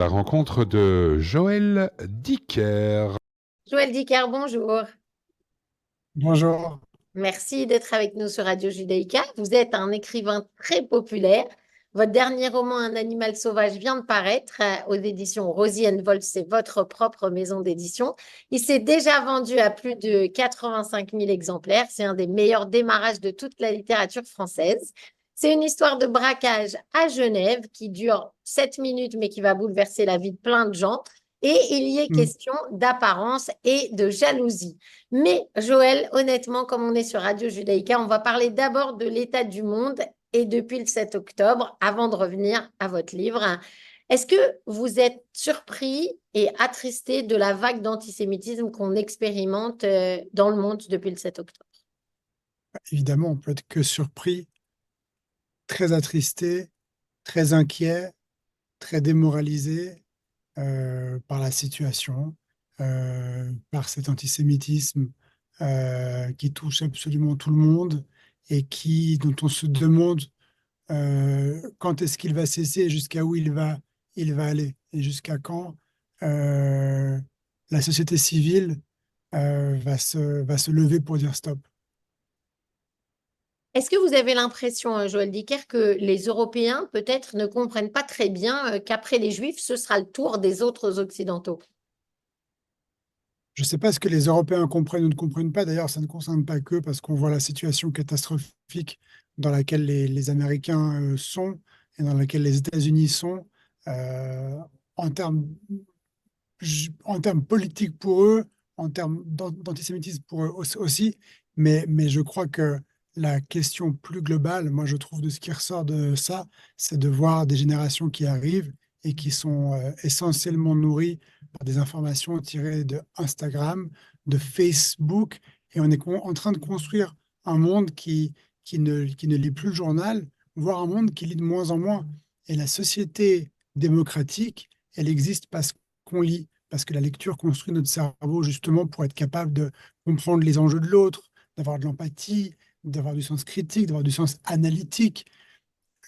La rencontre de Joël Dicker. Joël Dicker, bonjour. Bonjour. Merci d'être avec nous sur Radio Judaïka. Vous êtes un écrivain très populaire. Votre dernier roman, Un animal sauvage, vient de paraître aux éditions Rosie Wolf. C'est votre propre maison d'édition. Il s'est déjà vendu à plus de 85 000 exemplaires. C'est un des meilleurs démarrages de toute la littérature française. C'est une histoire de braquage à Genève qui dure 7 minutes, mais qui va bouleverser la vie de plein de gens. Et il y est Mm. question d'apparence et de jalousie. Mais Joël, honnêtement, comme on est sur Radio Judaïka, on va parler d'abord de l'état du monde et depuis le 7 octobre, avant de revenir à votre livre. Est-ce que vous êtes surpris et attristé de la vague d'antisémitisme qu'on expérimente dans le monde depuis le 7 octobre? Évidemment, on peut être que surpris, très attristé, très inquiet, très démoralisé par la situation, par cet antisémitisme qui touche absolument tout le monde et dont on se demande quand est-ce qu'il va cesser et jusqu'à où il va aller et jusqu'à quand euh, la société civile va se lever pour dire stop. Est-ce que vous avez l'impression, Joël Dicker, que les Européens peut-être ne comprennent pas très bien qu'après les Juifs, ce sera le tour des autres Occidentaux? Je ne sais pas ce que les Européens comprennent ou ne comprennent pas. D'ailleurs, ça ne concerne pas qu'eux parce qu'on voit la situation catastrophique dans laquelle les Américains sont et dans laquelle les États-Unis sont euh, en termes, en termes politiques pour eux, en termes d'antisémitisme pour eux aussi. Mais je crois que la question plus globale, moi je trouve de ce qui ressort de ça, c'est de voir des générations qui arrivent et qui sont essentiellement nourries par des informations tirées de Instagram, de Facebook, et on est en train de construire un monde qui ne lit plus le journal, voire un monde qui lit de moins en moins. Et la société démocratique, elle existe parce qu'on lit, parce que la lecture construit notre cerveau justement pour être capable de comprendre les enjeux de l'autre, d'avoir de l'empathie, d'avoir du sens critique, d'avoir du sens analytique.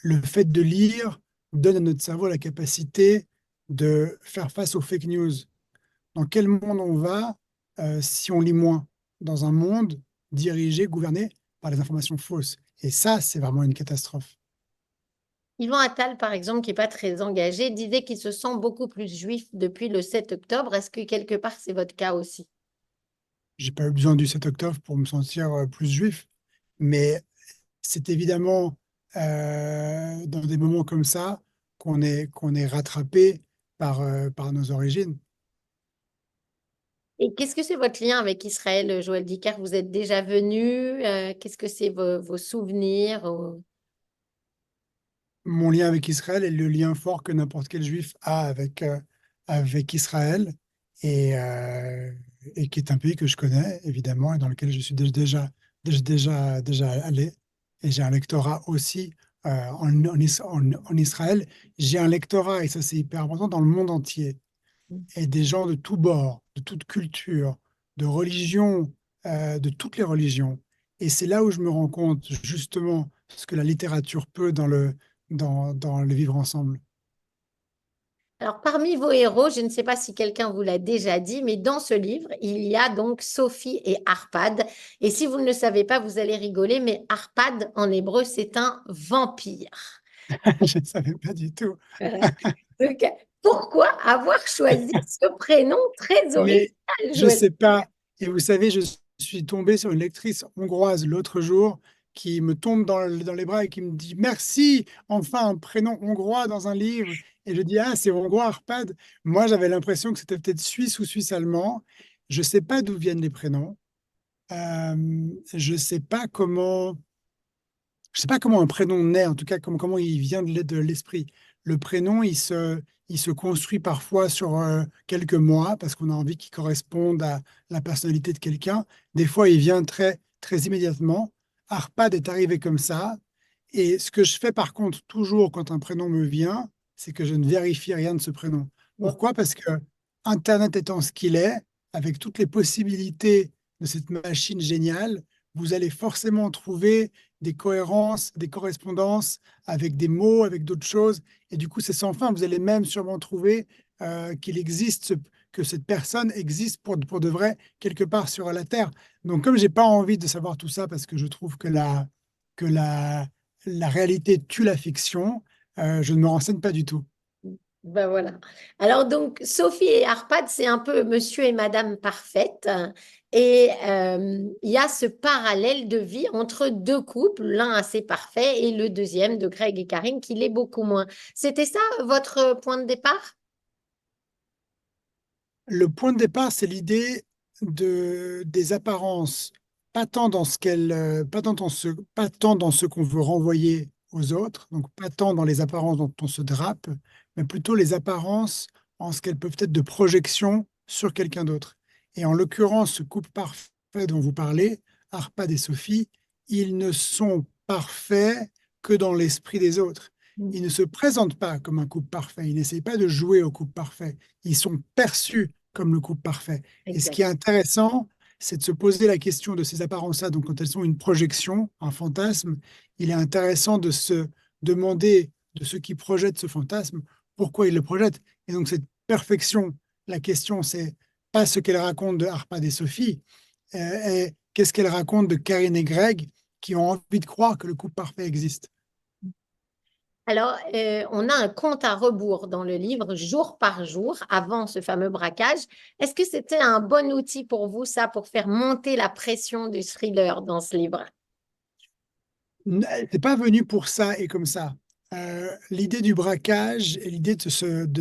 Le fait de lire donne à notre cerveau la capacité de faire face aux fake news. Dans quel monde on va si on lit moins? Dans un monde dirigé, gouverné par les informations fausses. Et ça, c'est vraiment une catastrophe. Yvan Attal, par exemple, qui n'est pas très engagé, disait qu'il se sent beaucoup plus juif depuis le 7 octobre. Est-ce que quelque part, c'est votre cas aussi? J'ai pas eu besoin du 7 octobre pour me sentir plus juif, mais c'est évidemment dans des moments comme ça qu'on est rattrapé par nos origines. Et qu'est-ce que c'est votre lien avec Israël, Joël Dicker? Vous êtes déjà venu? Qu'est-ce que c'est vos souvenirs? Mon lien avec Israël est le lien fort que n'importe quel juif a avec Israël et, euh, et qui est un pays que je connais, évidemment, et dans lequel je suis déjà allé. Et j'ai un lectorat aussi en Israël. J'ai un lectorat, et ça c'est hyper important, dans le monde entier. Et des gens de tous bords, de toute culture, de religion, de toutes les religions. Et c'est là où je me rends compte justement ce que la littérature peut dans le vivre ensemble. Alors, parmi vos héros, je ne sais pas si quelqu'un vous l'a déjà dit, mais dans ce livre, il y a donc Sophie et Arpad. Et si vous ne le savez pas, vous allez rigoler, mais Arpad, en hébreu, c'est un vampire. Je ne savais pas du tout. Voilà. Donc, pourquoi avoir choisi ce prénom très original, Mais je Joël? sais pas. Et vous savez, je suis tombé sur une lectrice hongroise l'autre jour qui me tombe dans les bras et qui me dit merci, enfin un prénom hongrois dans un livre. Et je dis ah, c'est hongrois, Arpad. Moi, j'avais l'impression que c'était peut-être suisse ou suisse-allemand. Je sais pas d'où viennent les prénoms. Je sais pas comment. Je sais pas comment un prénom naît, en tout cas comment il vient de l'esprit. Le prénom, il se construit parfois sur quelques mois parce qu'on a envie qu'il corresponde à la personnalité de quelqu'un. Des fois, il vient très immédiatement. Arpad est arrivé comme ça. Et ce que je fais par contre toujours quand un prénom me vient, c'est que je ne vérifie rien de ce prénom. Pourquoi? Parce que Internet étant ce qu'il est, avec toutes les possibilités de cette machine géniale, vous allez forcément trouver des cohérences, des correspondances avec des mots, avec d'autres choses. Et du coup, c'est sans fin. Vous allez même sûrement trouver qu'il existe, que cette personne existe pour de vrai quelque part sur la Terre. Donc, comme j'ai pas envie de savoir tout ça parce que je trouve que la réalité tue la fiction, je ne me renseigne pas du tout. Ben voilà. Alors donc, Sophie et Arpad, c'est un peu Monsieur et Madame Parfaite. Et il y a ce parallèle de vie entre deux couples, l'un assez parfait et le deuxième de Greg et Karine qui l'est beaucoup moins. C'était ça votre point de départ? Le point de départ, c'est l'idée des apparences, pas tant dans ce pas tant dans ce qu'on veut renvoyer aux autres, donc pas tant dans les apparences dont on se drape, mais plutôt les apparences en ce qu'elles peuvent être de projection sur quelqu'un d'autre. Et en l'occurrence, ce couple parfait dont vous parlez, Arpad et Sophie, ils ne sont parfaits que dans l'esprit des autres. Ils ne se présentent pas comme un couple parfait, ils n'essayent pas de jouer au couple parfait, ils sont perçus comme le couple parfait. Et ce qui est Exact. intéressant, c'est de se poser la question de ces apparences-là. Donc, quand elles sont une projection, un fantasme, il est intéressant de se demander de ceux qui projettent ce fantasme pourquoi ils le projettent. Et donc, cette perfection, la question, c'est pas ce qu'elle raconte de Arpad et Sophie, et qu'est-ce qu'elle raconte de Karine et Greg qui ont envie de croire que le couple parfait existe. Alors, on a un compte à rebours dans le livre, jour par jour, avant ce fameux braquage. Est-ce que c'était un bon outil pour vous, ça, pour faire monter la pression du thriller dans ce livre? C'est pas venu pour ça et comme ça. L'idée du braquage et l'idée de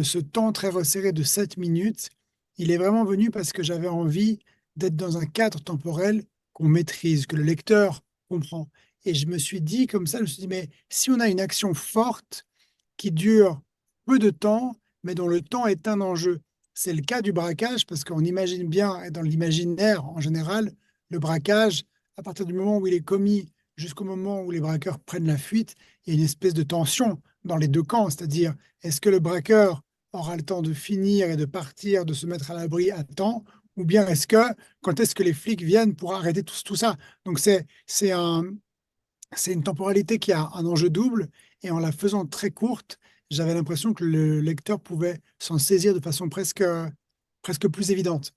ce temps très resserré de 7 minutes, il est vraiment venu parce que j'avais envie d'être dans un cadre temporel qu'on maîtrise, que le lecteur comprend. Et je me suis dit comme ça, je me suis dit, mais si on a une action forte qui dure peu de temps, mais dont le temps est un enjeu. C'est le cas du braquage parce qu'on imagine bien, et dans l'imaginaire en général, le braquage, à partir du moment où il est commis jusqu'au moment où les braqueurs prennent la fuite, il y a une espèce de tension dans les deux camps, c'est-à-dire est-ce que le braqueur aura le temps de finir et de partir, de se mettre à l'abri à temps, ou bien quand est-ce que les flics viennent pour arrêter tout ça? Donc c'est une temporalité qui a un enjeu double, et en la faisant très courte, j'avais l'impression que le lecteur pouvait s'en saisir de façon presque plus évidente.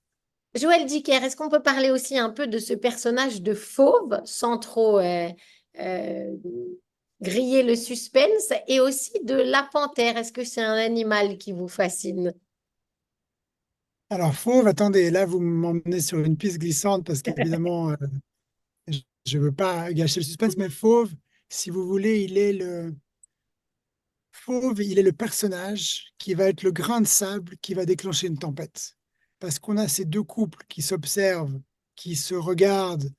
Joël Dicker, est-ce qu'on peut parler aussi un peu de ce personnage de fauve sans trop euh, griller le suspense et aussi de la panthère? Est-ce que c'est un animal qui vous fascine? Alors, Fauve, attendez, là, vous m'emmenez sur une piste glissante parce qu'évidemment, je ne veux pas gâcher le suspense, mais Fauve, si vous voulez, il est le personnage qui va être le grain de sable qui va déclencher une tempête. Parce qu'on a ces deux couples qui s'observent, qui se regardent.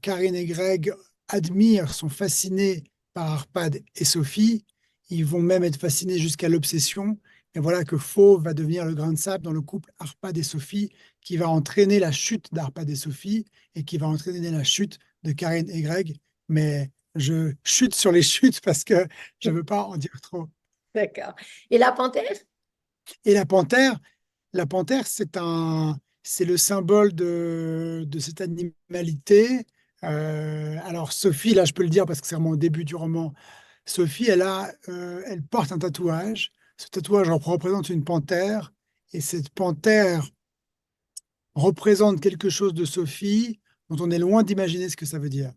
Karine et Greg admirent, sont fascinés par Arpad et Sophie. Ils vont même être fascinés jusqu'à l'obsession. Et voilà que Fauve va devenir le grain de sable dans le couple Arpad et Sophie, qui va entraîner la chute d'Arpad et Sophie et qui va entraîner la chute de Karine et Greg. Mais je chute sur les chutes parce que je ne veux pas en dire trop. D'accord. Et la panthère? Et la panthère, c'est le symbole de cette animalité. Alors Sophie, là, je peux le dire parce que c'est vraiment au début du roman. Sophie, elle porte un tatouage. Ce tatouage représente une panthère, et cette panthère représente quelque chose de Sophie dont on est loin d'imaginer ce que ça veut dire.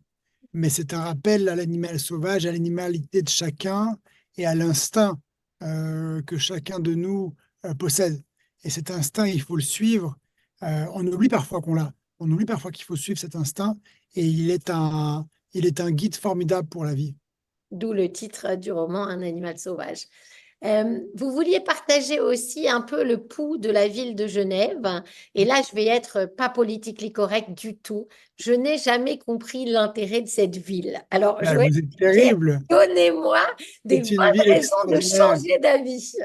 Mais c'est un rappel à l'animal sauvage, à l'animalité de chacun et à l'instinct que chacun de nous possède. Et cet instinct, il faut le suivre. On oublie parfois qu'on l'a. On oublie parfois qu'il faut suivre cet instinct, et il est un guide formidable pour la vie. D'où le titre du roman Un animal sauvage. Vous vouliez partager aussi un peu le pouls de la ville de Genève. Et là, je vais être pas politiquement correcte du tout. Je n'ai jamais compris l'intérêt de cette ville. Alors, Là, Joël, vous êtes terrible. donnez-moi des C'est une bonnes ville raisons de extraordinaire. changer d'avis.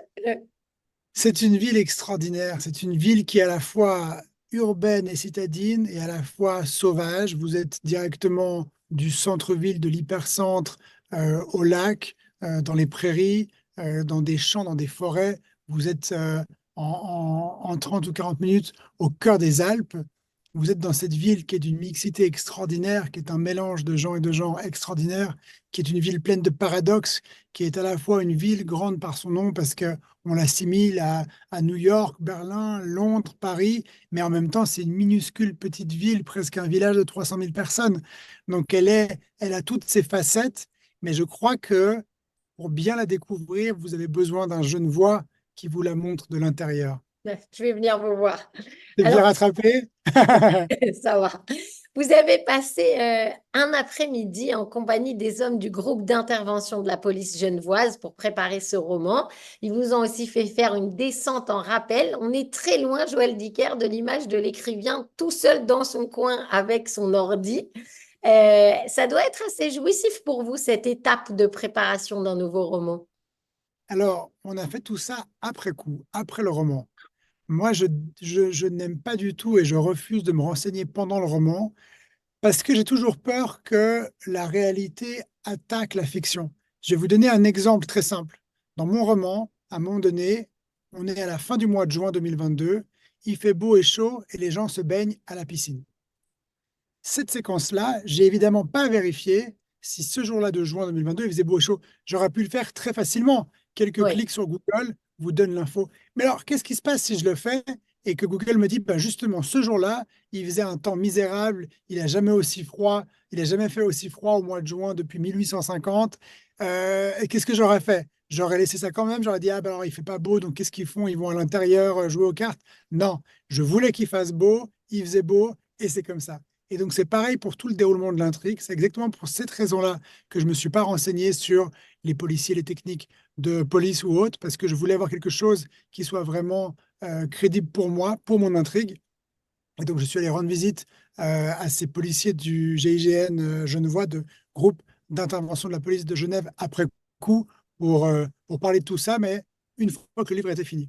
C'est une ville extraordinaire. C'est une ville qui est à la fois urbaine et citadine et à la fois sauvage. Vous êtes directement du centre-ville, de l'hypercentre, au lac, dans les prairies, dans des champs, dans des forêts. Vous êtes en 30 ou 40 minutes au cœur des Alpes. Vous êtes dans cette ville qui est d'une mixité extraordinaire, qui est un mélange de gens et de genres extraordinaire, qui est une ville pleine de paradoxes, qui est à la fois une ville grande par son nom parce que on l'assimile à New York, Berlin, Londres, Paris, mais en même temps, c'est une minuscule petite ville, presque un village de 300 000 personnes. Donc, elle a toutes ses facettes, mais je crois que pour bien la découvrir, vous avez besoin d'un Genevois qui vous la montre de l'intérieur. Je vais venir vous voir. C'est bien Alors, rattrapé? ça va. Vous avez passé un après-midi en compagnie des hommes du groupe d'intervention de la police genevoise pour préparer ce roman. Ils vous ont aussi fait faire une descente en rappel. On est très loin, Joël Dicker, de l'image de l'écrivain tout seul dans son coin avec son ordi. Ça doit être assez jouissif pour vous, cette étape de préparation d'un nouveau roman. Alors, on a fait tout ça après coup, après le roman. Moi, je n'aime pas du tout et je refuse de me renseigner pendant le roman parce que j'ai toujours peur que la réalité attaque la fiction. Je vais vous donner un exemple très simple. Dans mon roman, à un moment donné, on est à la fin du mois de juin 2022, il fait beau et chaud et les gens se baignent à la piscine. Cette séquence-là, j'ai évidemment pas vérifié si ce jour-là de juin 2022, il faisait beau et chaud. J'aurais pu le faire très facilement. Quelques Oui. clics sur Google vous donnent l'info. Mais alors, qu'est-ce qui se passe si je le fais et que Google me dit, bah justement, ce jour-là, il faisait un temps misérable, il n'a jamais aussi froid, il n'a jamais fait aussi froid au mois de juin depuis 1850. Et qu'est-ce que j'aurais fait? J'aurais laissé ça quand même, j'aurais dit, ah ben alors il fait pas beau, donc qu'est-ce qu'ils font? Ils vont à l'intérieur jouer aux cartes? Non, je voulais qu'il fasse beau, il faisait beau, et c'est comme ça. Et donc, c'est pareil pour tout le déroulement de l'intrigue. C'est exactement pour cette raison-là que je ne me suis pas renseigné sur les policiers, les techniques de police ou autres, parce que je voulais avoir quelque chose qui soit vraiment crédible pour moi, pour mon intrigue. Et donc, je suis allé rendre visite à ces policiers du GIGN genevois, de groupe d'intervention de la police de Genève, après coup, pour parler de tout ça, mais une fois que le livre était fini.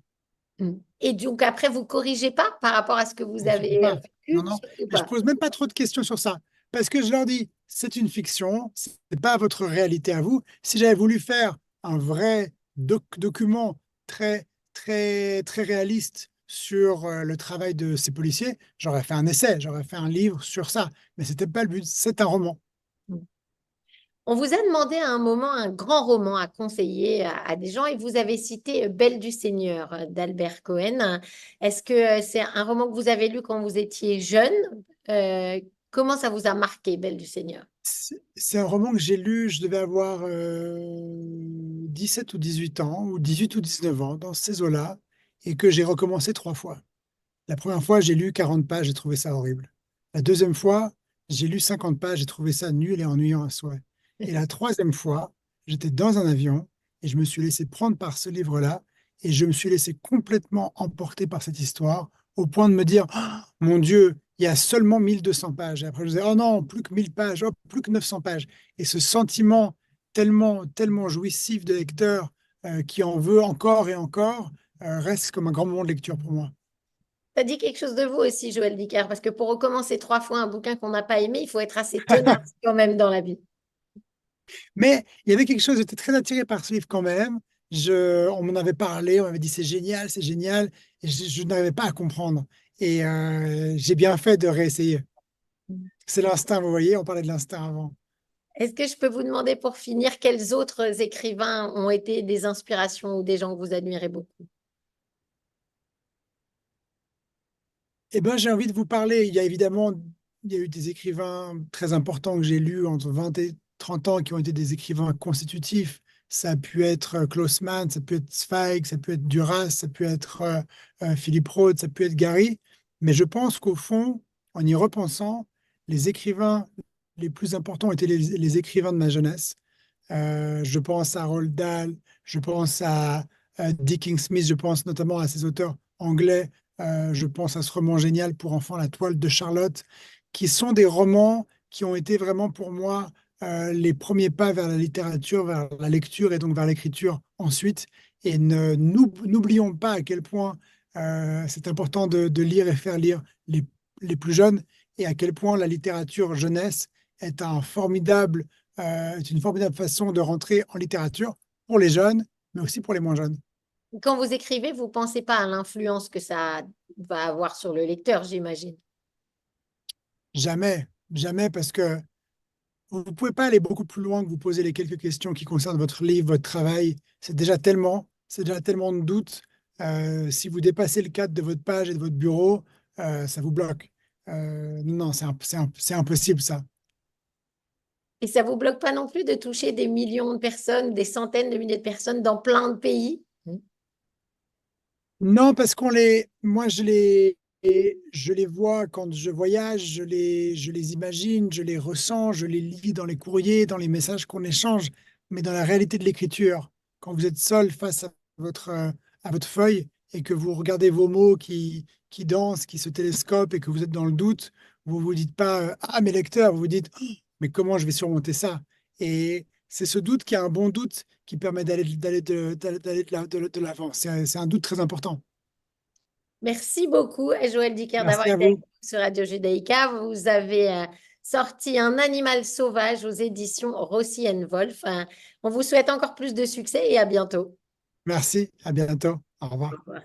Et donc après, vous corrigez pas par rapport à ce que vous Surtout avez pas. Non, vécu, non. surtout Et je pas. pose même pas trop de questions sur ça. Parce que je leur dis, c'est une fiction, c'est pas votre réalité à vous. Si j'avais voulu faire un vrai document très, très, très réaliste sur le travail de ces policiers, j'aurais fait un essai, j'aurais fait un livre sur ça. Mais c'était pas le but, c'est un roman. On vous a demandé à un moment un grand roman à conseiller à des gens et vous avez cité Belle du Seigneur d'Albert Cohen. Est-ce que c'est un roman que vous avez lu quand vous étiez jeune? Comment ça vous a marqué, Belle du Seigneur? C'est un roman que j'ai lu, je devais avoir 17 ou 18 ans, ou 18 ou 19 ans, dans ces eaux-là, et que j'ai recommencé 3 fois. La première fois, j'ai lu 40 pages, j'ai trouvé ça horrible. La deuxième fois, j'ai lu 50 pages, j'ai trouvé ça nul et ennuyant à souhait. Et la troisième fois, j'étais dans un avion et je me suis laissé prendre par ce livre-là et je me suis laissé complètement emporter par cette histoire au point de me dire, oh, mon Dieu, il y a seulement 1200 pages. Et après, je disais, oh non, plus que 1000 pages, oh, plus que 900 pages. Et ce sentiment tellement, tellement jouissif de lecteur qui en veut encore et encore reste comme un grand moment de lecture pour moi. Ça dit quelque chose de vous aussi, Joël Dicker, parce que pour recommencer 3 fois un bouquin qu'on n'a pas aimé, il faut être assez tenace quand même dans la vie. Mais il y avait quelque chose, j'étais très attiré par ce livre quand même. On m'en avait parlé, on m'avait dit c'est génial, et je n'arrivais pas à comprendre. Et j'ai bien fait de réessayer. C'est l'instinct, vous voyez, on parlait de l'instinct avant. Est-ce que je peux vous demander pour finir quels autres écrivains ont été des inspirations ou des gens que vous admirez beaucoup? Eh bien, j'ai envie de vous parler. Il y a évidemment, il y a eu des écrivains très importants que j'ai lus entre 20 et 30 ans qui ont été des écrivains constitutifs. Ça a pu être Klaus Mann, ça peut être Zweig, ça peut être Duras, ça peut être Philippe Roth, ça peut être Gary. Mais je pense qu'au fond, en y repensant, les écrivains les plus importants étaient les écrivains de ma jeunesse. Je pense à Roald Dahl, je pense à Dickie Smith, je pense notamment à ces auteurs anglais. Je pense à ce roman génial pour enfants, La toile de Charlotte, qui sont des romans qui ont été vraiment pour moi les premiers pas vers la littérature, vers la lecture et donc vers l'écriture ensuite. Et n'oublions pas à quel point c'est important de lire et faire lire les plus jeunes et à quel point la littérature jeunesse est est une formidable façon de rentrer en littérature pour les jeunes, mais aussi pour les moins jeunes. Quand vous écrivez, vous ne pensez pas à l'influence que ça va avoir sur le lecteur, j'imagine. Jamais, jamais, parce que vous ne pouvez pas aller beaucoup plus loin que vous poser les quelques questions qui concernent votre livre, votre travail. C'est déjà tellement de doutes. Si vous dépassez le cadre de votre page et de votre bureau, ça vous bloque. Non, c'est impossible ça. Et ça vous bloque pas non plus de toucher des millions de personnes, des centaines de milliers de personnes dans plein de pays? Non, parce moi, je les vois quand je voyage, je les imagine, je les ressens, je les lis dans les courriers, dans les messages qu'on échange. Mais dans la réalité de l'écriture, quand vous êtes seul face à votre feuille et que vous regardez vos mots qui dansent, qui se télescopent et que vous êtes dans le doute, vous vous dites pas Ah, mes lecteurs, vous vous dites Oh, mais comment je vais surmonter ça? Et c'est ce doute qui est un bon doute qui permet d'aller de l'avant. C'est un doute très important. Merci beaucoup, Joël Dicker, d'avoir Merci à été avec vous. nous sur Radio Judaïka. Vous avez sorti Un animal sauvage aux éditions Rossi Wolf. On vous souhaite encore plus de succès et à bientôt. Merci. À bientôt. Au Au revoir. revoir.